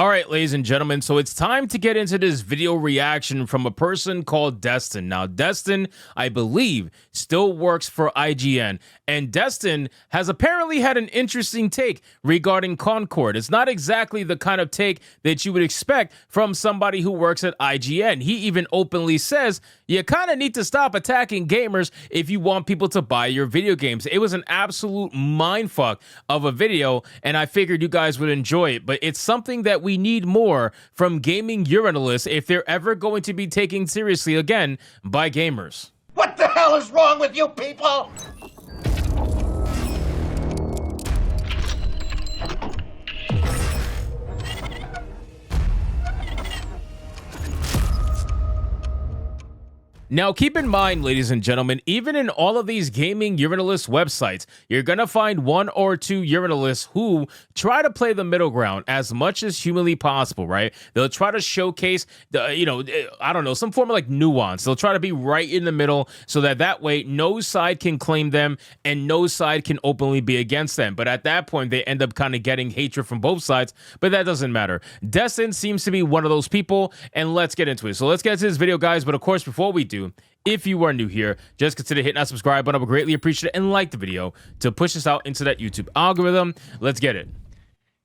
All right, ladies and gentlemen, so it's time to get into this video reaction from a person called Destin. Now, Destin, I believe, still works for IGN, and Destin has apparently had an interesting take regarding Concord. It's not exactly the kind of take that you would expect from somebody who works at IGN. He even openly says, you kind of need to stop attacking gamers if you want people to buy your video games. It was an absolute mindfuck of a video, and I figured you guys would enjoy it, but it's something that we need more from gaming urinalists if they're ever going to be taken seriously again by gamers. What the hell is wrong with you people? Now, keep in mind, ladies and gentlemen, even in all of these gaming urinalist websites, you're going to find one or two urinalists who try to play the middle ground as much as humanly possible, right? They'll try to showcase, I don't know, some form of like nuance. They'll try to be right in the middle so that way no side can claim them and no side can openly be against them. But at that point, they end up kind of getting hatred from both sides, but that doesn't matter. Destin seems to be one of those people, and let's get into it. So let's get into this video, guys. But of course, before we do, if you are new here, just consider hitting that subscribe button. I would greatly appreciate it, and like the video to push us out into that YouTube algorithm. Let's get it.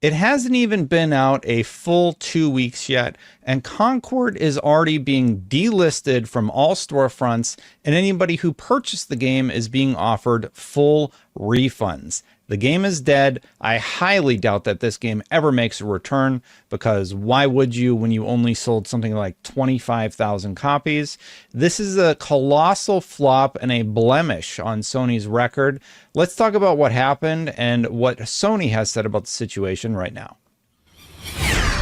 It hasn't even been out a full 2 weeks yet, and Concord is already being delisted from all storefronts, and anybody who purchased the game is being offered full refunds. The game is dead. I highly doubt that this game ever makes a return, because why would you when you only sold something like 25,000 copies? This is a colossal flop and a blemish on Sony's record. Let's talk about what happened and what Sony has said about the situation right now.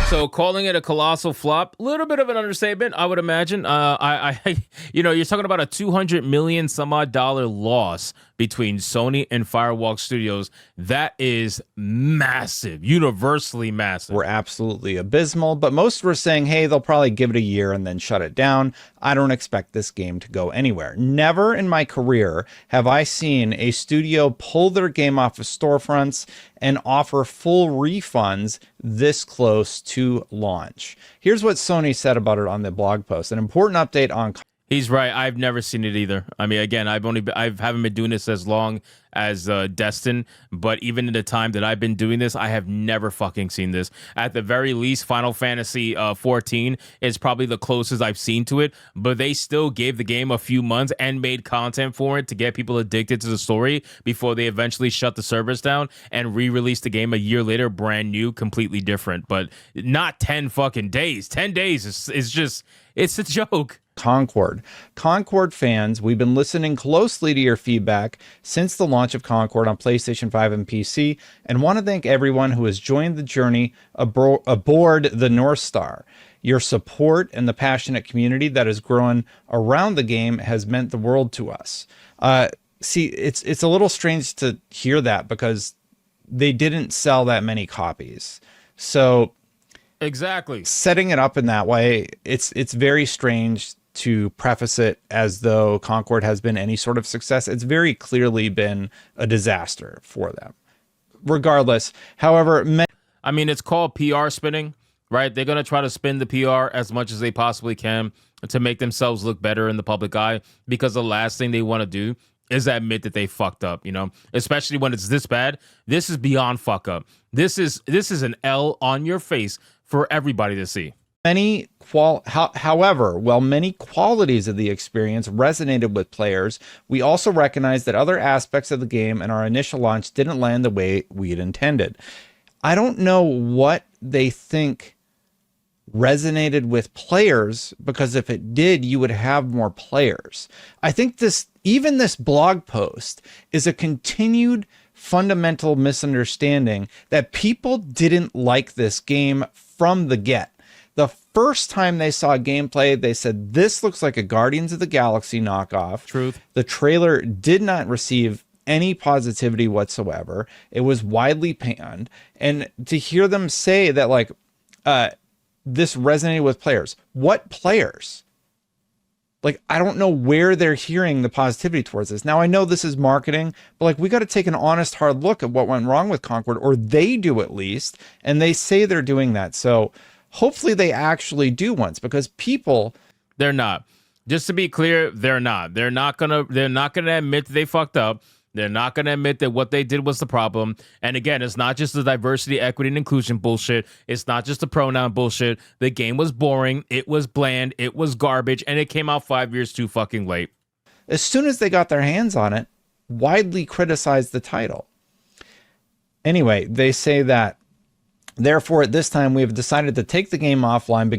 So calling it a colossal flop, a little bit of an understatement, I would imagine. You're talking about a $200 million some odd loss between Sony and Firewalk Studios. That is massive, universally massive. We're absolutely abysmal, but most were saying, hey, they'll probably give it a year and then shut it down. I don't expect this game to go anywhere. Never in my career have I seen a studio pull their game off of storefronts and offer full refunds this close to launch. Here's what Sony said about it on the blog post. An important update on... He's right. I've never seen it either. I mean, again, I haven't been doing this as long as Destin, but even in the time that I've been doing this, I have never fucking seen this. At the very least, Final Fantasy 14 is probably the closest I've seen to it, but they still gave the game a few months and made content for it to get people addicted to the story before they eventually shut the servers down and re-released the game a year later, brand new, completely different. But not 10 fucking days. 10 days is just, it's a joke. Concord fans, we've been listening closely to your feedback since the launch of Concord on PlayStation 5 and PC, and want to thank everyone who has joined the journey aboard the North Star. Your support and the passionate community that has grown around the game has meant the world to us. See, it's a little strange to hear that because they didn't sell that many copies. So exactly, setting it up in that way, it's very strange to preface it as though Concord has been any sort of success. It's very clearly been a disaster for them. Regardless, however, I mean, it's called PR spinning, right? They're going to try to spin the PR as much as they possibly can to make themselves look better in the public eye, because the last thing they want to do is admit that they fucked up, especially when it's this bad. This is beyond fuck up. This is an L on your face for everybody to see. However, while many qualities of the experience resonated with players, we also recognize that other aspects of the game and our initial launch didn't land the way we had intended. I don't know what they think resonated with players, because if it did, you would have more players. I think even this blog post is a continued fundamental misunderstanding that people didn't like this game from the get. The first time they saw gameplay, they said, this looks like a Guardians of the Galaxy knockoff. Truth. The trailer did not receive any positivity whatsoever. It was widely panned. And to hear them say that, like, this resonated with players. What players? Like, I don't know where they're hearing the positivity towards this. Now, I know this is marketing, but like, we got to take an honest, hard look at what went wrong with Concord, or they do at least, and they say they're doing that. So hopefully they actually do once, because people... They're not. Just to be clear, they're not. They're not gonna admit that they fucked up. They're not going to admit that what they did was the problem. And again, it's not just the diversity, equity, and inclusion bullshit. It's not just the pronoun bullshit. The game was boring. It was bland. It was garbage. And it came out 5 years too fucking late. As soon as they got their hands on it, widely criticized the title. Anyway, they say that, therefore, at this time, we have decided to take the game offline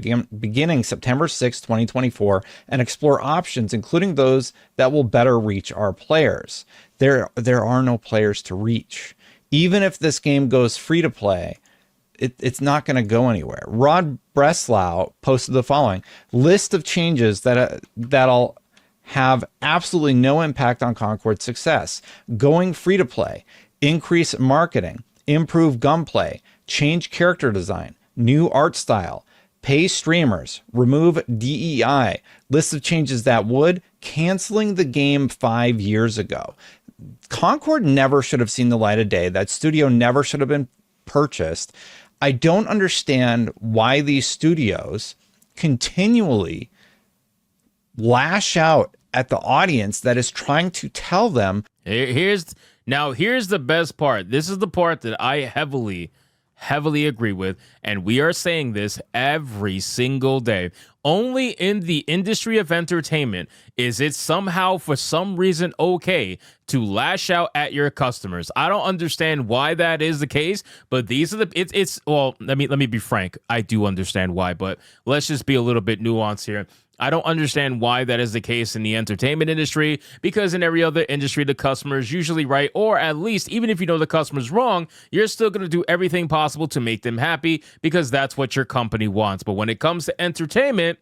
beginning September 6, 2024, and explore options, including those that will better reach our players. There are no players to reach. Even if this game goes free to play, it's not going to go anywhere. Rod Breslau posted the following list of changes that'll have absolutely no impact on Concord's success. Going free to play, increase marketing, improve gunplay, change character design, new art style, pay streamers, remove DEI, list of changes that would, canceling the game 5 years ago. Concord never should have seen the light of day. That studio never should have been purchased. I don't understand why these studios continually lash out at the audience that is trying to tell them. Here's the best part. This is the part that I heavily agree with, and we are saying this every single day. Only in the industry of entertainment is it somehow, for some reason, okay to lash out at your customers. I don't understand why that is the case, but these are well, let me be frank. I do understand why, but let's just be a little bit nuanced here. I don't understand why that is the case in the entertainment industry, because in every other industry, the customer is usually right, or at least, even if you know the customer's wrong, you're still going to do everything possible to make them happy, because that's what your company wants. But when it comes to entertainment,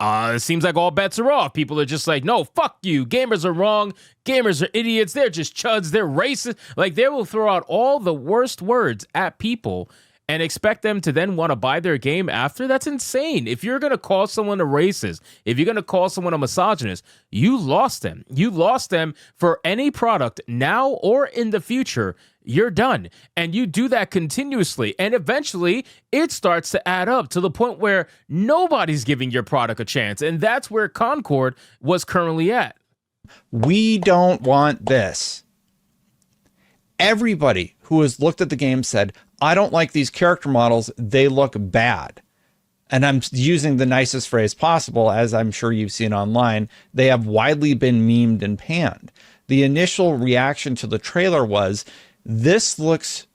it seems like all bets are off. People are just like, no, fuck you. Gamers are wrong. Gamers are idiots. They're just chuds. They're racist. Like, they will throw out all the worst words at people and expect them to then want to buy their game after. That's insane. If you're going to call someone a racist, if you're going to call someone a misogynist, you lost them. You lost them for any product now or in the future. You're done. And you do that continuously. And eventually it starts to add up to the point where nobody's giving your product a chance. And that's where Concord was currently at. We don't want this. Everybody who has looked at the game said, I don't like these character models. They look bad. And I'm using the nicest phrase possible, as I'm sure you've seen online. They have widely been memed and panned. The initial reaction to the trailer was, this looks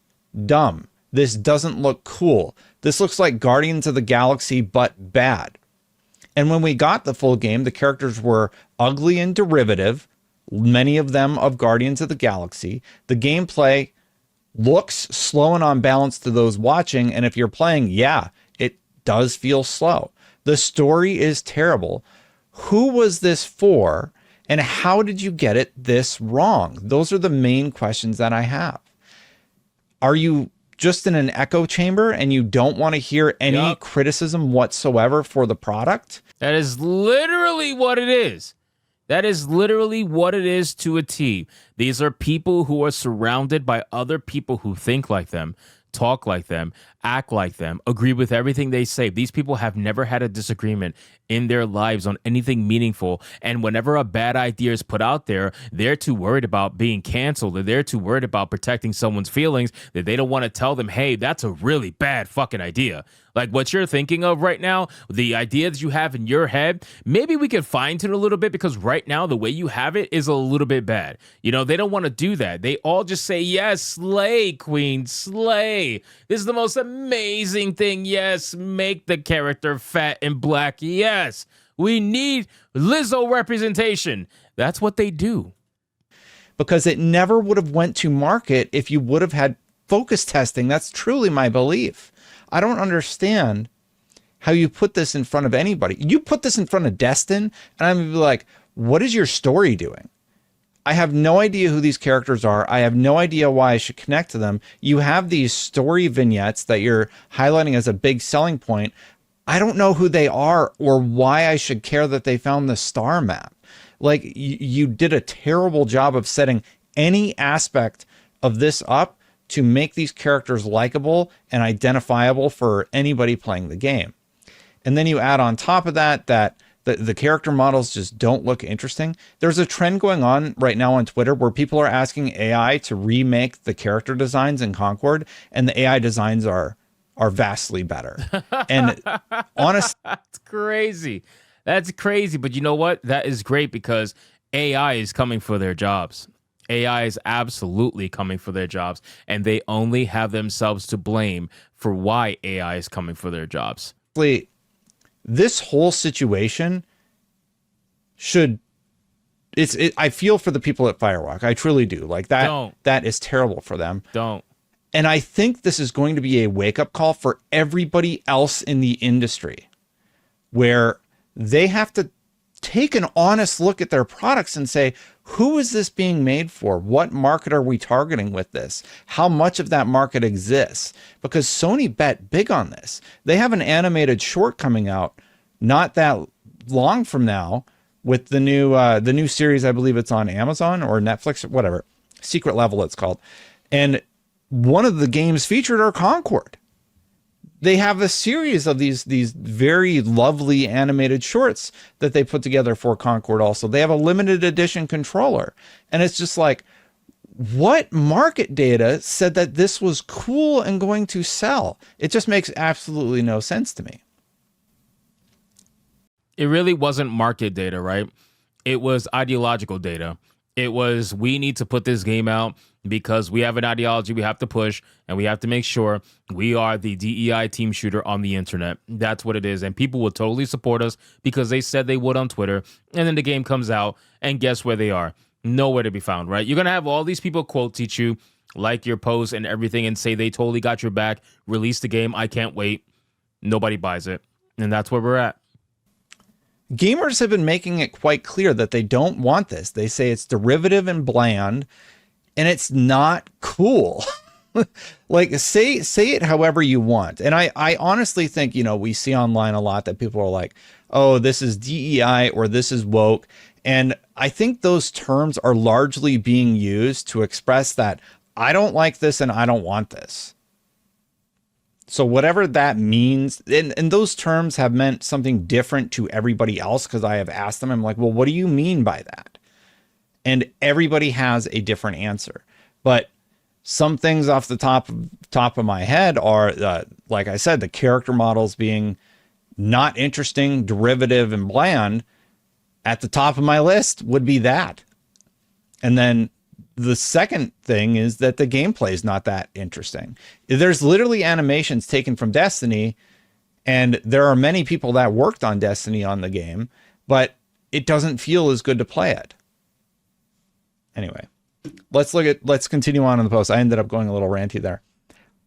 dumb. This doesn't look cool. This looks like Guardians of the Galaxy, but bad. And when we got the full game, the characters were ugly and derivative, many of them of Guardians of the Galaxy. The gameplay looks slow and unbalanced to those watching, and if you're playing, yeah, it does feel slow. The story is terrible. Who was this for, and how did you get it this wrong? Those are the main questions that I have. Are you just in an echo chamber and you don't want to hear any criticism whatsoever for the product? That is literally what it is. That is literally what it is to a T. These are people who are surrounded by other people who think like them, talk like them, act like them, agree with everything they say. These people have never had a disagreement in their lives on anything meaningful. And whenever a bad idea is put out there, they're too worried about being canceled, or they're too worried about protecting someone's feelings that they don't want to tell them, hey, that's a really bad fucking idea. Like what you're thinking of right now, the idea that you have in your head, maybe we could fine tune a little bit, because right now the way you have it is a little bit bad. You know, they don't want to do that. They all just say, yes, slay, queen, slay. This is the most amazing thing. Yes, make the character fat and black. Yes, we need Lizzo representation. That's what they do. Because it never would have went to market if you would have had focus testing. That's truly my belief. I don't understand how you put this in front of anybody. You put this in front of Destin, and I'm gonna be like, what is your story doing? I have no idea who these characters are. I have no idea why I should connect to them. You have these story vignettes that you're highlighting as a big selling point. I don't know who they are or why I should care that they found the star map. Like, you did a terrible job of setting any aspect of this up to make these characters likable and identifiable for anybody playing the game. And then you add on top of that, the character models just don't look interesting. There's a trend going on right now on Twitter where people are asking AI to remake the character designs in Concord, and the AI designs are vastly better. And honestly, That's crazy. That's crazy. But you know what? That is great because AI is coming for their jobs. AI is absolutely coming for their jobs, and they only have themselves to blame for why AI is coming for their jobs. This whole situation I feel for the people at Firewalk. I truly do. Like that is terrible for them. Don't. And I think this is going to be a wake-up call for everybody else in the industry, where they have to take an honest look at their products and say, who is this being made for? What market are we targeting with this? How much of that market exists? Because Sony bet big on this. They have an animated short coming out not that long from now with the new series. I believe it's on Amazon or Netflix or whatever. Secret Level it's called. And one of the games featured are Concord. They have a series of these very lovely animated shorts that they put together for Concord also. They have a limited edition controller. And it's just like, what market data said that this was cool and going to sell? It just makes absolutely no sense to me. It really wasn't market data, right? It was ideological data. It was, we need to put this game out because we have an ideology we have to push, and we have to make sure we are the DEI team shooter on the internet. That's what it is. And people will totally support us because they said they would on Twitter. And then the game comes out, and guess where they are? Nowhere to be found, right? You're going to have all these people quote teach you, like your posts and everything, and say they totally got your back. Release the game. I can't wait. Nobody buys it. And that's where we're at. Gamers have been making it quite clear that they don't want this. They say it's derivative and bland, and it's not cool. Like, say it however you want. And I honestly think, we see online a lot that people are like, oh, this is DEI or this is woke. And I think those terms are largely being used to express that I don't like this and I don't want this. So whatever that means, and those terms have meant something different to everybody else because I have asked them, I'm like, well, what do you mean by that? And everybody has a different answer. But some things off the top of my head are, like I said, the character models being not interesting, derivative, and bland. At the top of my list would be that. And then the second thing is that the gameplay is not that interesting. There's literally animations taken from Destiny, and there are many people that worked on Destiny on the game, but it doesn't feel as good to play it. Anyway, let's continue on in the post. I ended up going a little ranty there.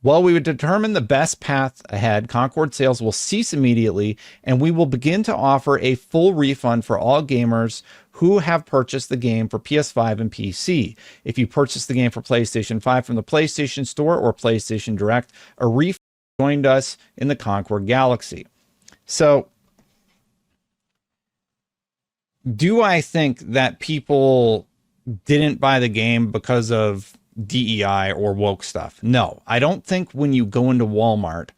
While we would determine the best path ahead, Concord sales will cease immediately, and we will begin to offer a full refund for all gamers who have purchased the game for PS5 and PC. If you purchase the game for PlayStation 5 from the PlayStation Store or PlayStation Direct, a refund joined us in the Concord Galaxy. So, do I think that people didn't buy the game because of DEI or woke stuff? No, I don't think when you go into Walmart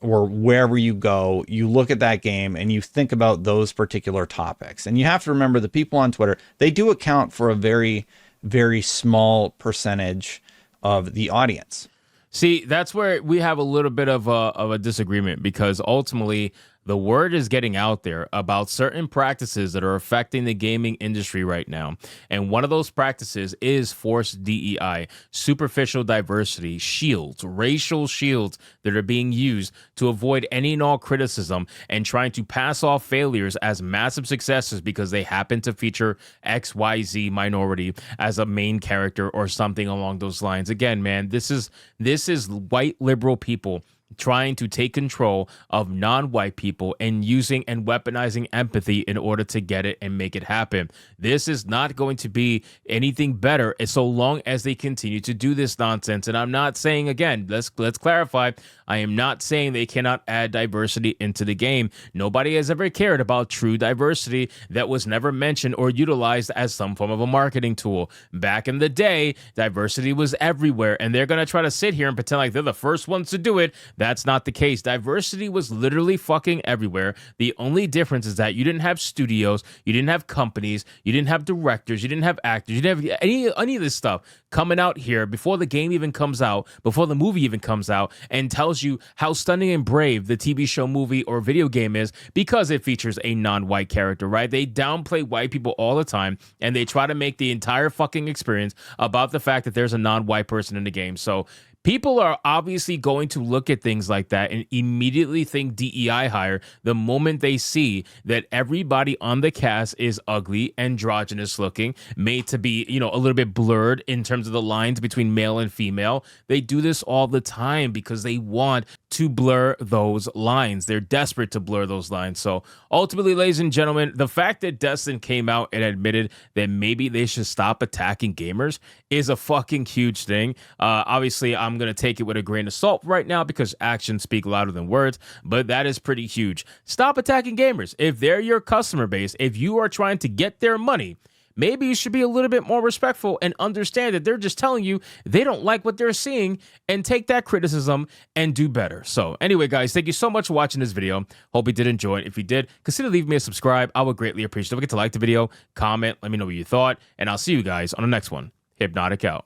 or wherever you go, you look at that game and you think about those particular topics. And you have to remember the people on Twitter, they do account for a very, very small percentage of the audience. See, that's where we have a little bit of a disagreement, because ultimately the word is getting out there about certain practices that are affecting the gaming industry right now. And one of those practices is forced DEI, superficial diversity, shields, racial shields that are being used to avoid any and all criticism and trying to pass off failures as massive successes because they happen to feature XYZ minority as a main character or something along those lines. Again, man, this is white liberal people trying to take control of non-white people and using and weaponizing empathy in order to get it and make it happen. This is not going to be anything better so long as they continue to do this nonsense. And I'm not saying, again, let's clarify, I am not saying they cannot add diversity into the game. Nobody has ever cared about true diversity. That was never mentioned or utilized as some form of a marketing tool. Back in the day, diversity was everywhere, and they're going to try to sit here and pretend like they're the first ones to do it. That's not the case. Diversity was literally fucking everywhere. The only difference is that you didn't have studios, you didn't have companies, you didn't have directors, you didn't have actors, you didn't have any of this stuff coming out here before the game even comes out, before the movie even comes out, and tells you how stunning and brave the TV show, movie, or video game is because it features a non-white character, right? They downplay white people all the time, and they try to make the entire fucking experience about the fact that there's a non-white person in the game. So people are obviously going to look at things like that and immediately think DEI hire the moment they see that everybody on the cast is ugly, androgynous looking, made to be, a little bit blurred in terms of the lines between male and female. They do this all the time because they want to blur those lines. They're desperate to blur those lines. So ultimately, ladies and gentlemen, the fact that Destin came out and admitted that maybe they should stop attacking gamers is a fucking huge thing. Obviously, I'm going to take it with a grain of salt right now because actions speak louder than words, but that is pretty huge. Stop attacking gamers. If they're your customer base, if you are trying to get their money, maybe you should be a little bit more respectful and understand that they're just telling you they don't like what they're seeing, and take that criticism and do better. So anyway, guys, thank you so much for watching this video. Hope you did enjoy it. If you did, consider leaving me a subscribe. I would greatly appreciate it. Don't forget to like the video, comment, let me know what you thought, and I'll see you guys on the next one. Hypnotic out.